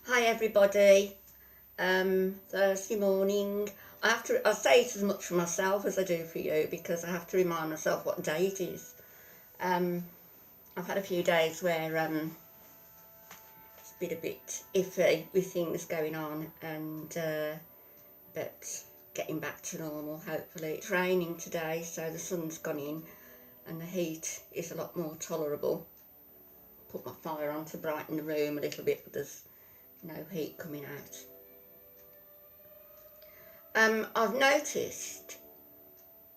Hi everybody. Thursday morning. I say it as much for myself as I do for you because I have to remind myself what day it is. I've had a few days where it's been a bit iffy with things going on, and but getting back to normal hopefully. It's raining today, so the sun's gone in and the heat is a lot more tolerable. Put my fire on to brighten the room a little bit, but there's no heat coming out. I've noticed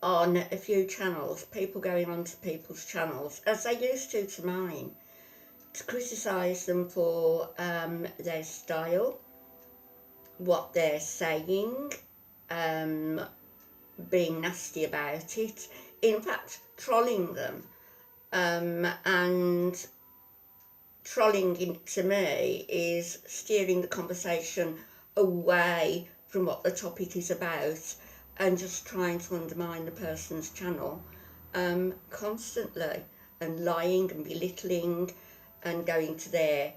on a few channels, people going onto people's channels, as they used to mine, to criticise them for their style, what they're saying, being nasty about it, in fact, trolling them. And trolling to me is steering the conversation away from what the topic is about and just trying to undermine the person's channel constantly, and lying and belittling and going to their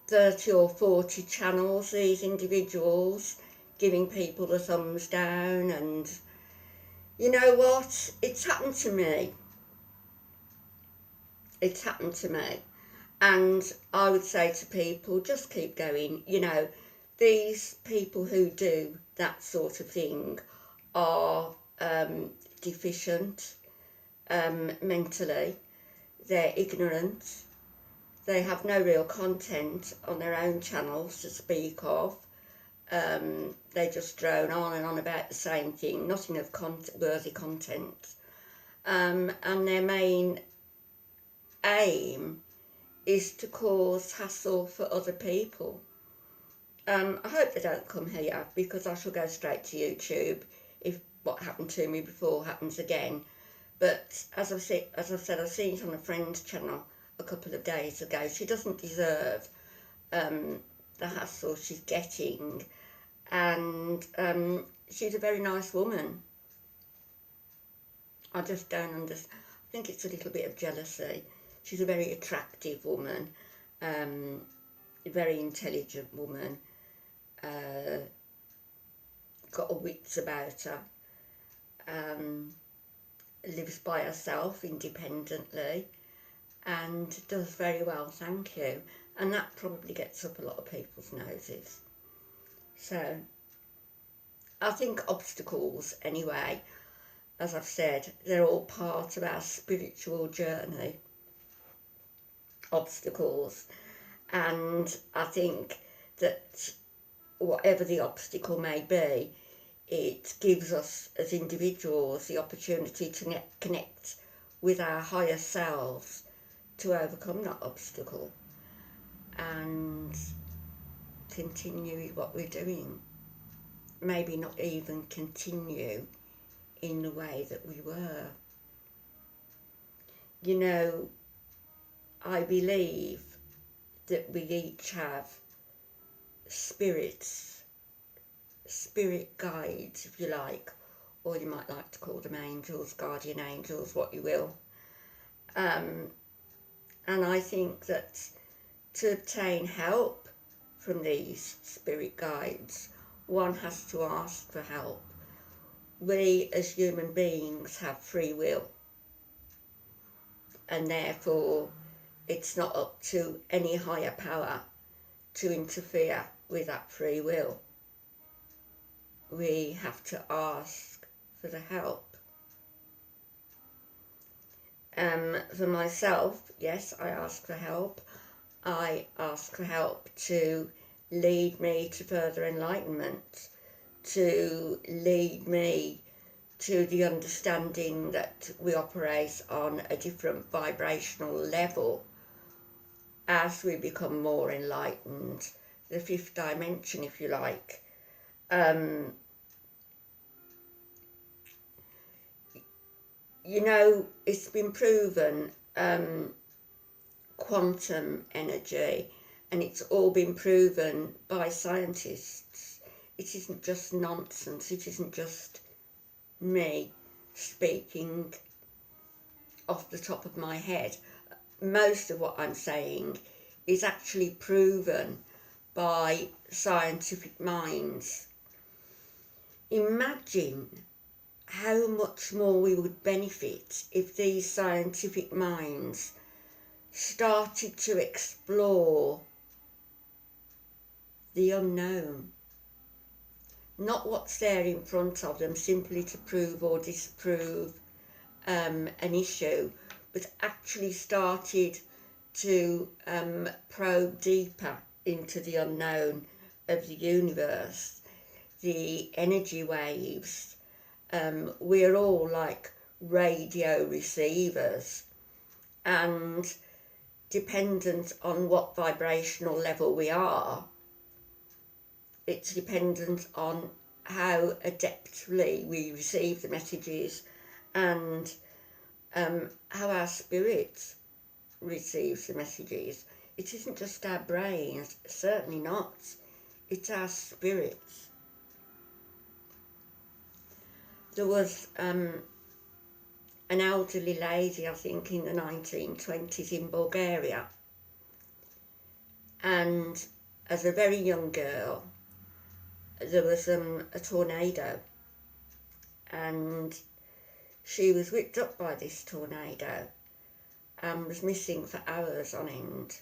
30 or 40 channels, these individuals, giving people the thumbs down. And you know what? It's happened to me. It's happened to me. And I would say to people, just keep going. These people who do that sort of thing are deficient mentally. They're ignorant. They have no real content on their own channels to speak of. They just drone on and on about the same thing, nothing of worthy content. And their main aim is to cause hassle for other people. I hope they don't come here, because I shall go straight to YouTube if what happened to me before happens again. But as I've said, I've seen it on a friend's channel a couple of days ago. She doesn't deserve the hassle she's getting, and she's a very nice woman. I just don't understand. I think it's a little bit of jealousy. She's a very attractive woman, a very intelligent woman, got a wits about her, lives by herself independently, and does very well, thank you. And that probably gets up a lot of people's noses. So I think obstacles, anyway, as I've said, they're all part of our spiritual journey. Obstacles. And I think that whatever the obstacle may be, it gives us as individuals the opportunity to connect with our higher selves to overcome that obstacle and continue with what we're doing. Maybe not even continue in the way that we were. I believe that we each have spirits, spirit guides, if you like, or you might like to call them angels, guardian angels, what you will. And I think that to obtain help from these spirit guides, one has to ask for help. We as human beings have free will, and therefore it's not up to any higher power to interfere with that free will. We have to ask for the help. For myself, yes, I ask for help. I ask for help to lead me to further enlightenment, to lead me to the understanding that we operate on a different vibrational level as we become more enlightened, the fifth dimension, if you like. It's been proven, quantum energy, and it's all been proven by scientists. It isn't just nonsense. It isn't just me speaking off the top of my head. Most of what I'm saying is actually proven by scientific minds. Imagine how much more we would benefit if these scientific minds started to explore the unknown. Not what's there in front of them simply to prove or disprove an issue, but actually started to probe deeper into the unknown of the universe, the energy waves. We're all like radio receivers, and dependent on what vibrational level we are, it's dependent on how adeptly we receive the messages and how our spirit receives the messages. It isn't just our brains, certainly not. It's our spirits. There was an elderly lady, I think, in the 1920s in Bulgaria, and as a very young girl, there was a tornado, and she was whipped up by this tornado and was missing for hours on end.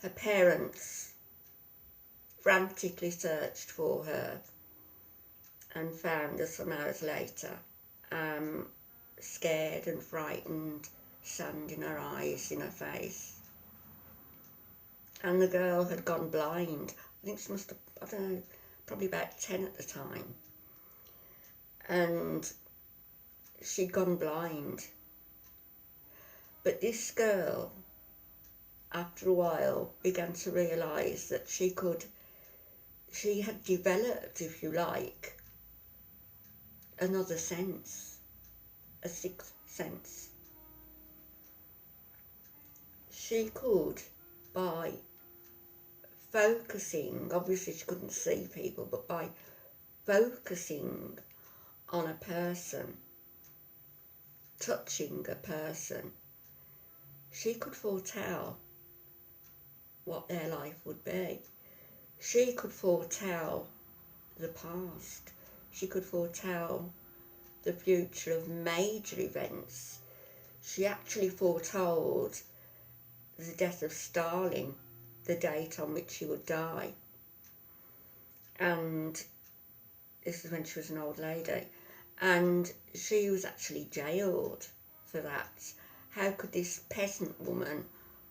Her parents frantically searched for her and found her some hours later, scared and frightened, sand in her eyes, in her face. And the girl had gone blind. I think she must have, I don't know, probably about 10 at the time. And she'd gone blind. But this girl, after a while, began to realise that she had developed, if you like, another sense, a sixth sense. She could, by focusing, obviously she couldn't see people, but by focusing on a person, touching a person, she could foretell what their life would be. She could foretell the past. She could foretell the future of major events. She actually foretold the death of Stalin, the date on which he would die. And this is when she was an old lady. And she was actually jailed for that. How could this peasant woman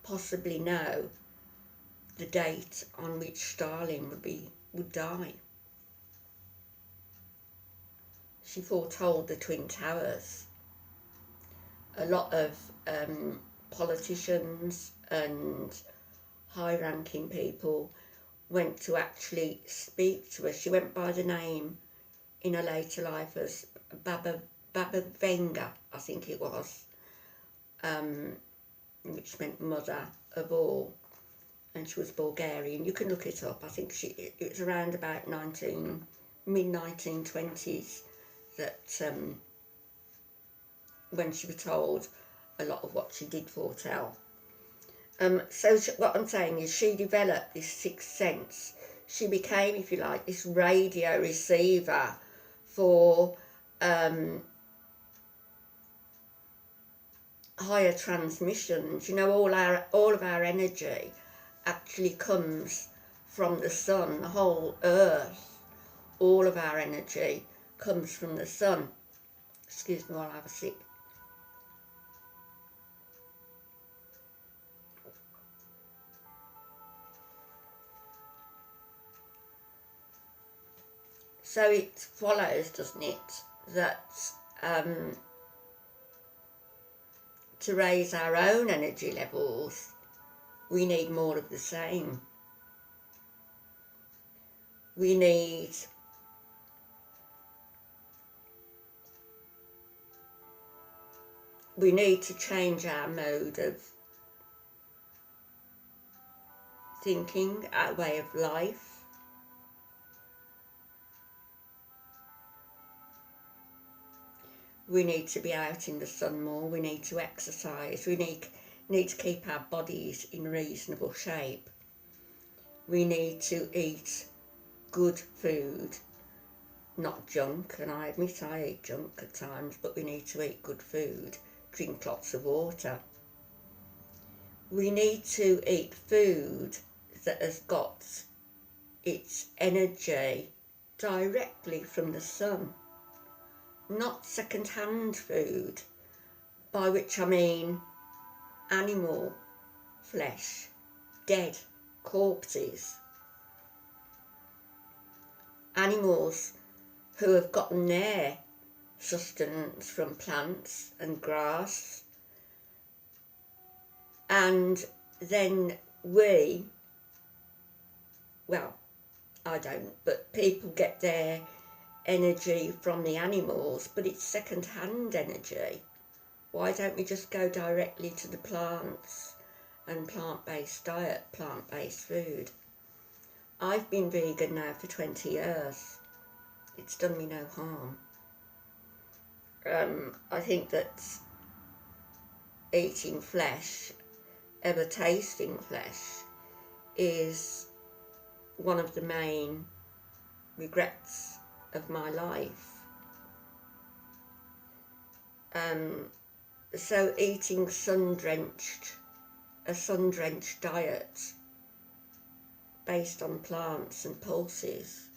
possibly know the date on which Stalin would die? She foretold the Twin Towers. A lot of politicians and high-ranking people went to actually speak to her. She went by the name in her later life as Baba Vanga, I think it was, which meant mother of all, and she was Bulgarian. You can look it up. I think it was around about mid-1920s that when she was told a lot of what she did foretell. So what I'm saying is she developed this sixth sense. She became, if you like, this radio receiver for higher transmissions. You know, all of our energy actually comes from the sun. The whole earth, all of our energy comes from the sun. Excuse me while I have a sip. So it follows, doesn't it, that to raise our own energy levels, we need more of the same. We need to change our mode of thinking, our way of life. We need to be out in the sun more. We need to exercise. We need to keep our bodies in reasonable shape. We need to eat good food, not junk, and I admit I eat junk at times, but we need to eat good food, drink lots of water. We need to eat food that has got its energy directly from the sun, not second-hand food, by which I mean animal flesh, dead corpses, animals who have gotten their sustenance from plants and grass, and then we, well, I don't, but people get their energy from the animals, but it's second-hand energy. Why don't we just go directly to the plants and plant-based diet, plant-based food? I've been vegan now for 20 years. It's done me no harm. I think that eating flesh, ever tasting flesh, is one of the main regrets of my life. So eating a sun-drenched diet based on plants and pulses,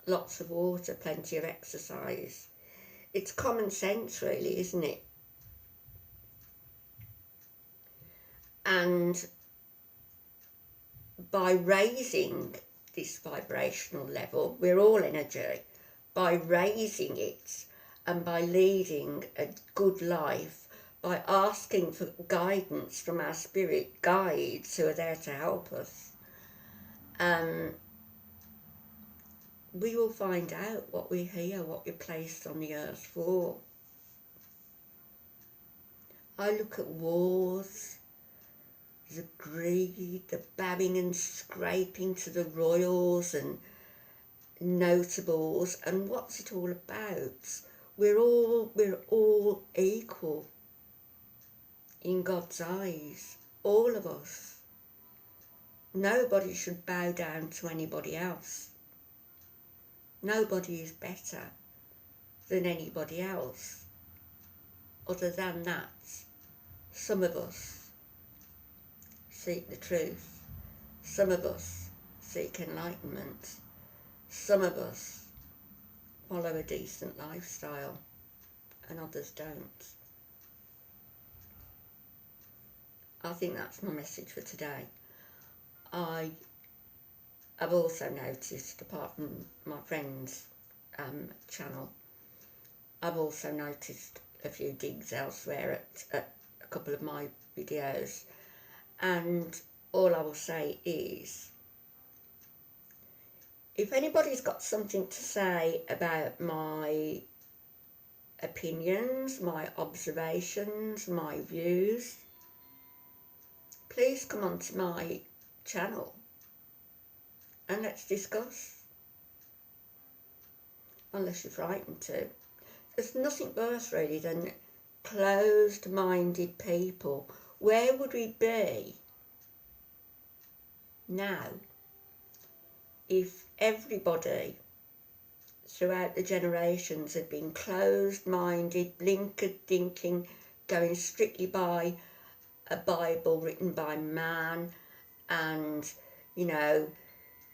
lots of water, plenty of exercise. It's common sense really, isn't it? And by raising this vibrational level, we're all energy, by raising it and by leading a good life, by asking for guidance from our spirit guides who are there to help us, we will find out what we're here, what we're placed on the earth for. I look at wars, the greed, the babbing and scraping to the royals and notables, and what's it all about? We're all equal in God's eyes, all of us. Nobody should bow down to anybody else. Nobody is better than anybody else. Other than that, some of us seek the truth. Some of us seek enlightenment. Some of us follow a decent lifestyle and others don't. I think that's my message for today. I've also noticed, apart from my friend's channel, I've also noticed a few digs elsewhere at a couple of my videos, and all I will say is, if anybody's got something to say about my opinions, my observations, my views, please come onto my channel and let's discuss. Unless you're frightened to. There's nothing worse really than closed-minded people. Where would we be now if everybody throughout the generations had been closed-minded, blinkered thinking, going strictly by a Bible written by man, and, you know,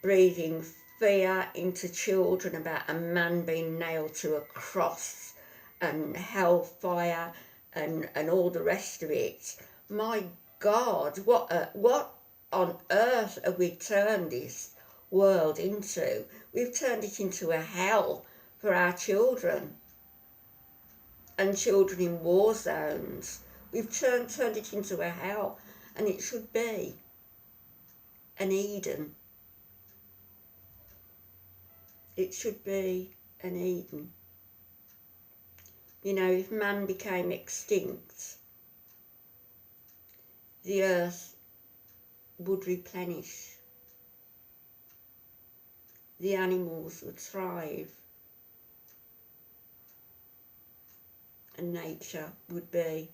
breathing fear into children about a man being nailed to a cross and hellfire and all the rest of it. My God, what on earth have we turned this world into? We've turned it into a hell for our children and children in war zones. We've turned it into a hell, and it should be an Eden. It should be an Eden. You know, if man became extinct, the earth would replenish. The animals would thrive. And nature would be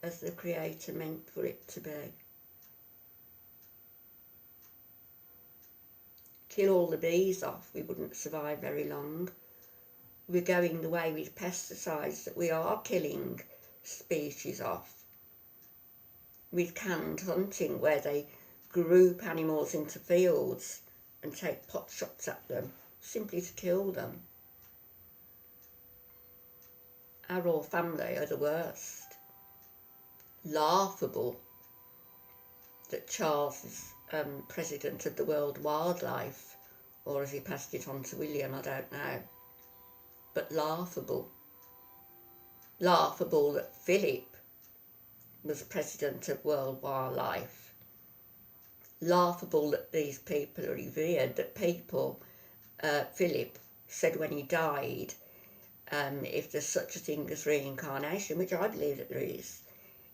as the Creator meant for it to be. kill all the bees off, we wouldn't survive very long. We're going the way with pesticides that we are killing species off. With canned hunting, where they group animals into fields and take pot shots at them simply to kill them. Our royal family are the worst. Laughable that Charles is president of the World Wildlife, or has he passed it on to William, I don't know. But laughable. Laughable that Philip was president of World Wildlife. Laughable that these people are revered, that people, Philip said when he died, if there's such a thing as reincarnation, which I believe that there is,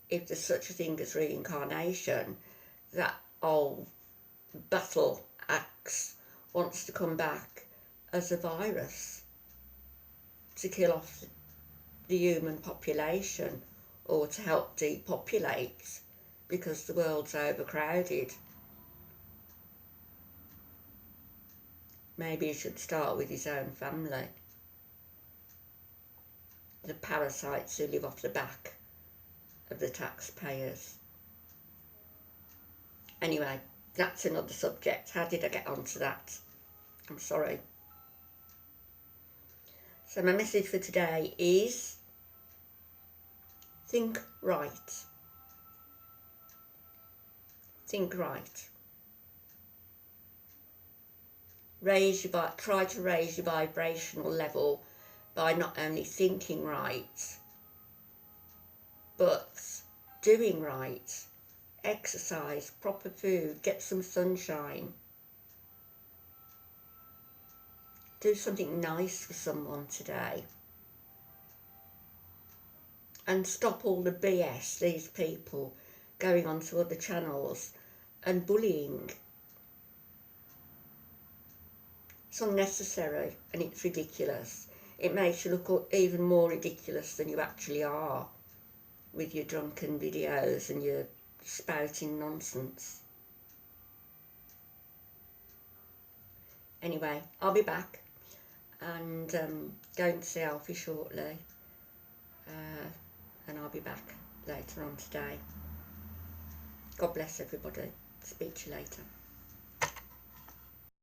if there's such a thing as reincarnation, that old battle axe wants to come back as a virus to kill off the human population, or to help depopulate because the world's overcrowded. Maybe he should start with his own family. The parasites who live off the back of the taxpayers. Anyway, that's another subject. How did I get onto that? I'm sorry. So my message for today is think right. Think right. Try to raise your vibrational level by not only thinking right, but doing right. Exercise, proper food, get some sunshine. Do something nice for someone today. And stop all the BS, these people going onto other channels and bullying. It's unnecessary and it's ridiculous. It makes you look even more ridiculous than you actually are with your drunken videos and your spouting nonsense. Anyway, I'll be back and going to see Alfie shortly, and I'll be back later on today. God bless everybody. Speak to you later.